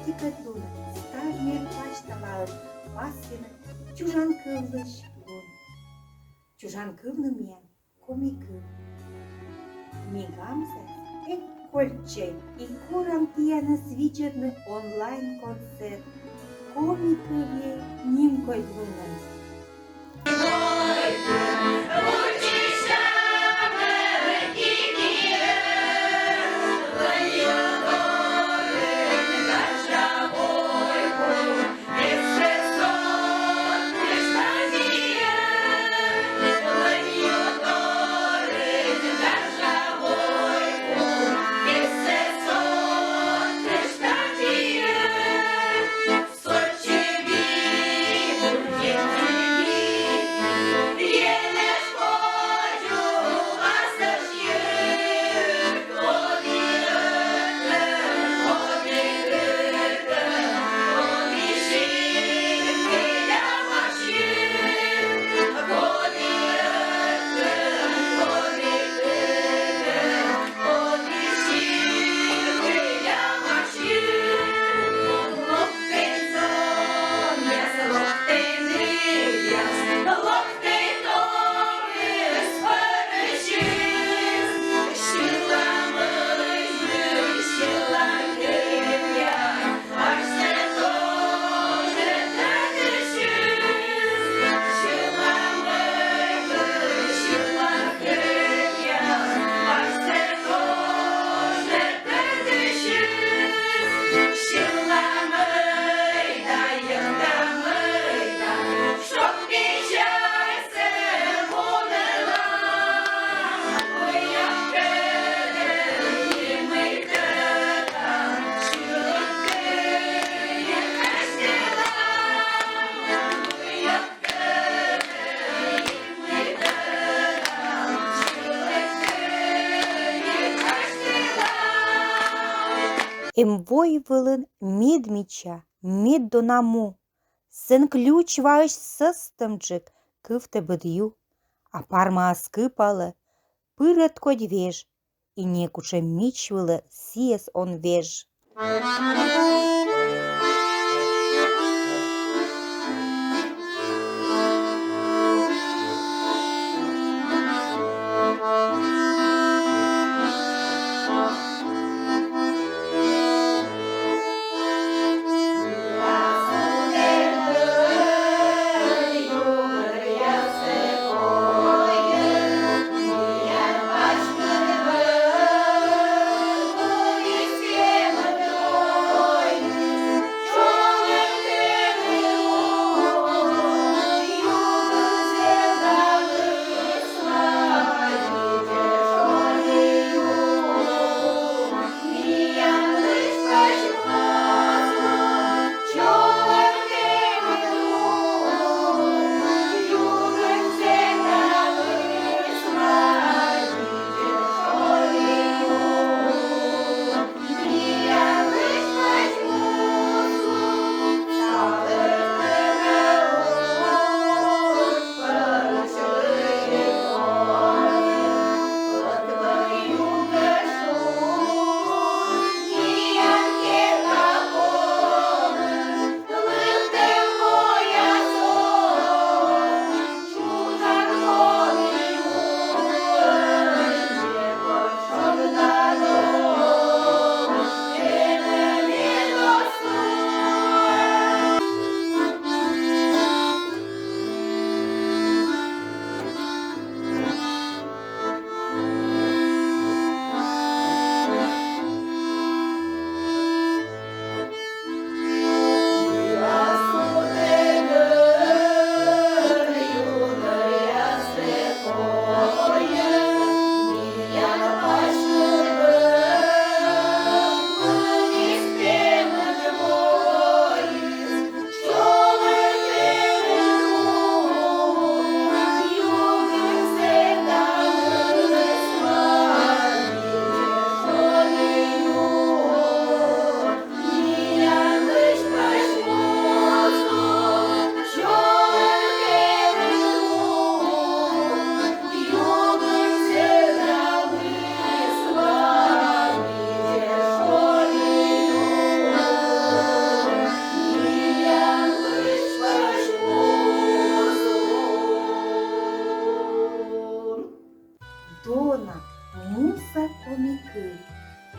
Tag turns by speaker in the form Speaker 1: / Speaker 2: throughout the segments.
Speaker 1: Петлуна, стажнер baştalar, баскины, чужан кыллы шпион. Чужан кылны мен, комикы. Мигамзе, кольче, и корам пьяна свичерный онлайн-концерт. Комикове нимкой луной. Емвоївилин мід міча, мід до наму. Сен ключ ваш сыстымчык, кывте быдью. А парма скыпалы, пырет коть веж, и некуше мич вылы сиес он веж.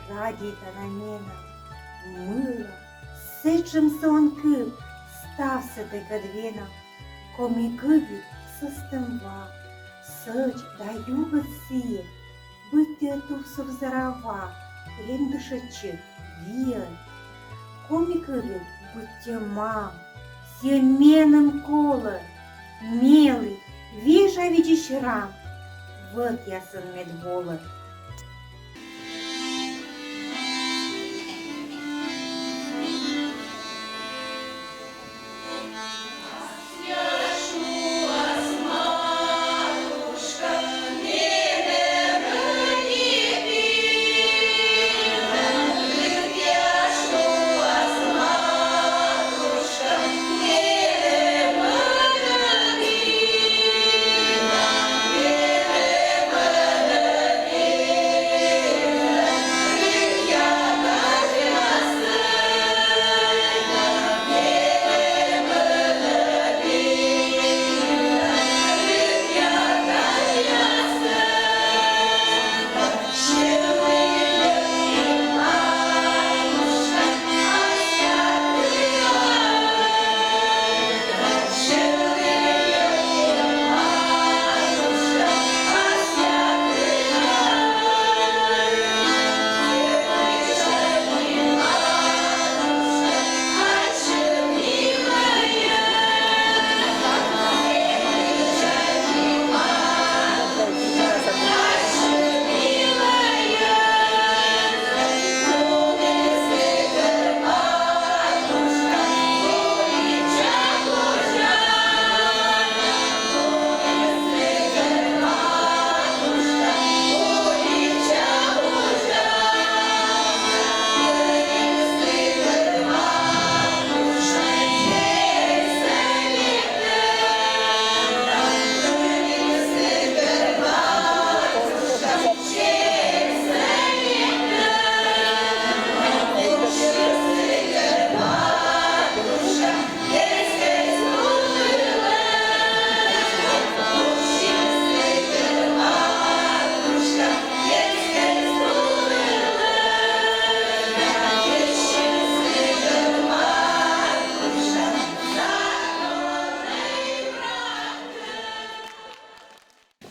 Speaker 1: радіта на мене, мила, сичим сонким, стався ти кадвіна, комікиві системва, сич даю беці, бити тусу взорова, ліндишачи, віри, комікиві будьте мам, сіменем коле, милый, вижа видишь рам, вот я сын медбола.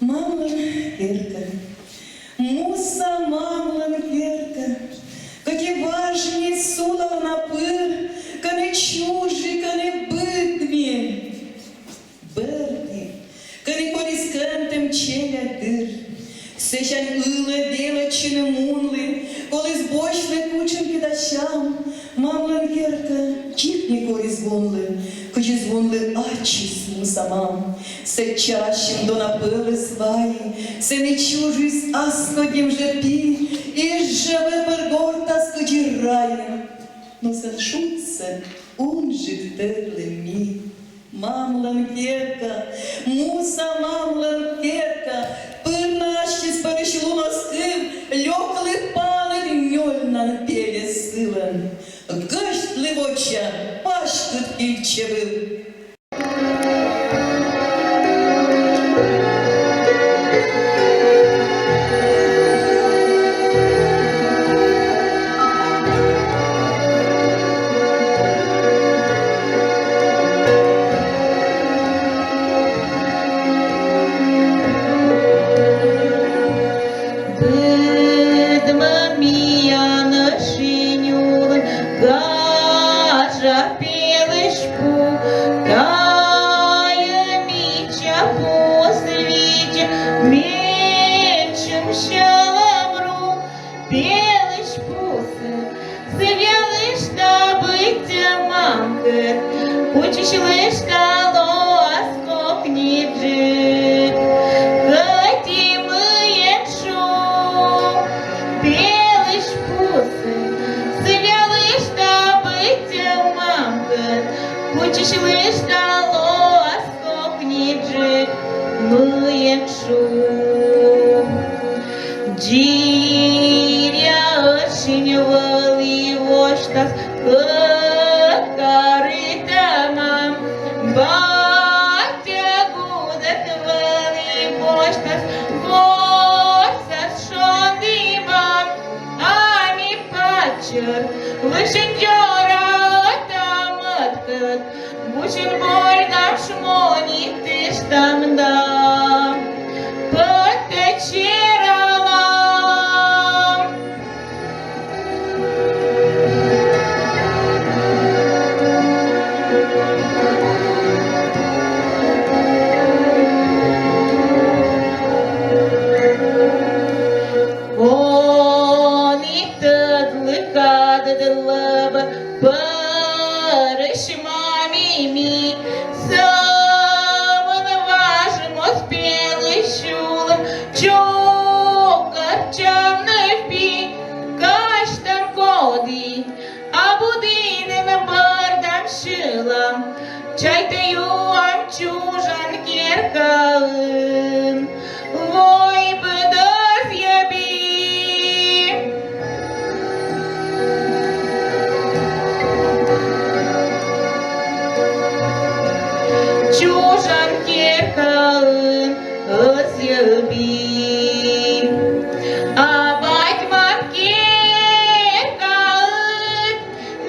Speaker 2: Мамланкерка, муса мамланкерка, коті важні сулав на пир, кане чужі, кане битві. Берти, кане коліскантем челя дир, сечань иле діле чи не мунли, коли збочне кученки дачам, мамланкерка, чіпні колі звонли, кочі звонли ачі муса мам. Се чащим до напили сваї, се не чужись, а скодім же пі, і живе пергорта скодірає. Но зашуться, он же втерли мі. Мамланкерка, муса мамланкерка, пирнащі з перешлу носким, льокли пани дньольна на пєлі силен. Гашт ливоча, пашкут кільчевив.
Speaker 3: Учиш лиш колоскок ніжи, коті миєшу, білиш пуси, себе лиш та биття мамки, учиш лиш колоскок ніжи, миєшу. Джиря очень воливоштас, батя гудет вели поштас, горсас шондимам, ами Cer, Vâșângeora tamăt cât, Bușin bolgam șmonit eștam da, Pătăceralam. De lăbă, părăși mamii mi, să mă vașim o spelășulă, ciocăr ce-am năpi, caștam codi, a budină bărdam șılam, ce-ai tăiu am ciujan chercăân, voi bădăți iubi. Ciujan chercăân îți iubim, abat-mă-n chercăân,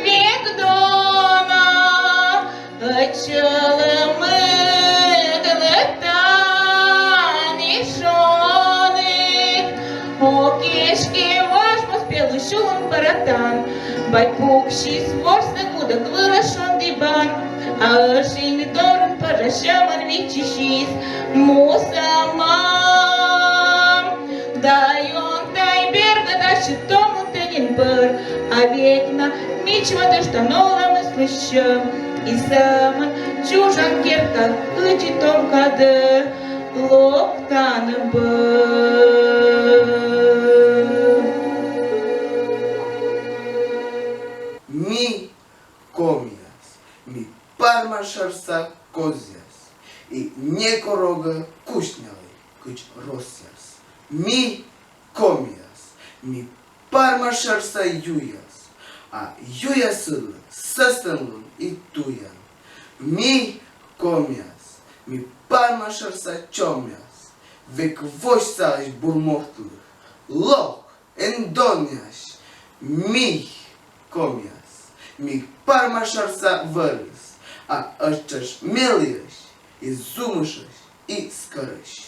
Speaker 3: vec dona, îți-lământ lătanișonet, ochieșche vașmă spelășul bărătan, bai puc și svor să gudă glărășon de bani, a ășini dorm părășăm în vicișis, musamam, da ion tai bergă, da și tomul tănin păr, a vecna, mici mă dășta nouă mă slășăm, i sămăn, ciujan cherca, îgi tom cadă, loc tană băr.
Speaker 4: Mi komias, mi parma šarsa kozjas, i nekoroga kušnjali, kuć rosjas. Mi komias, mi parma šarsa jujas, a jujasıl sastanlun i tujan. Mi komias, mi parma šarsa čomjas, vek vošsaž burmohtlich, loch endonjas, mi komias. Mi parma šarsa vărs, a ăștia meliăși, i zumășăși, i scărăși.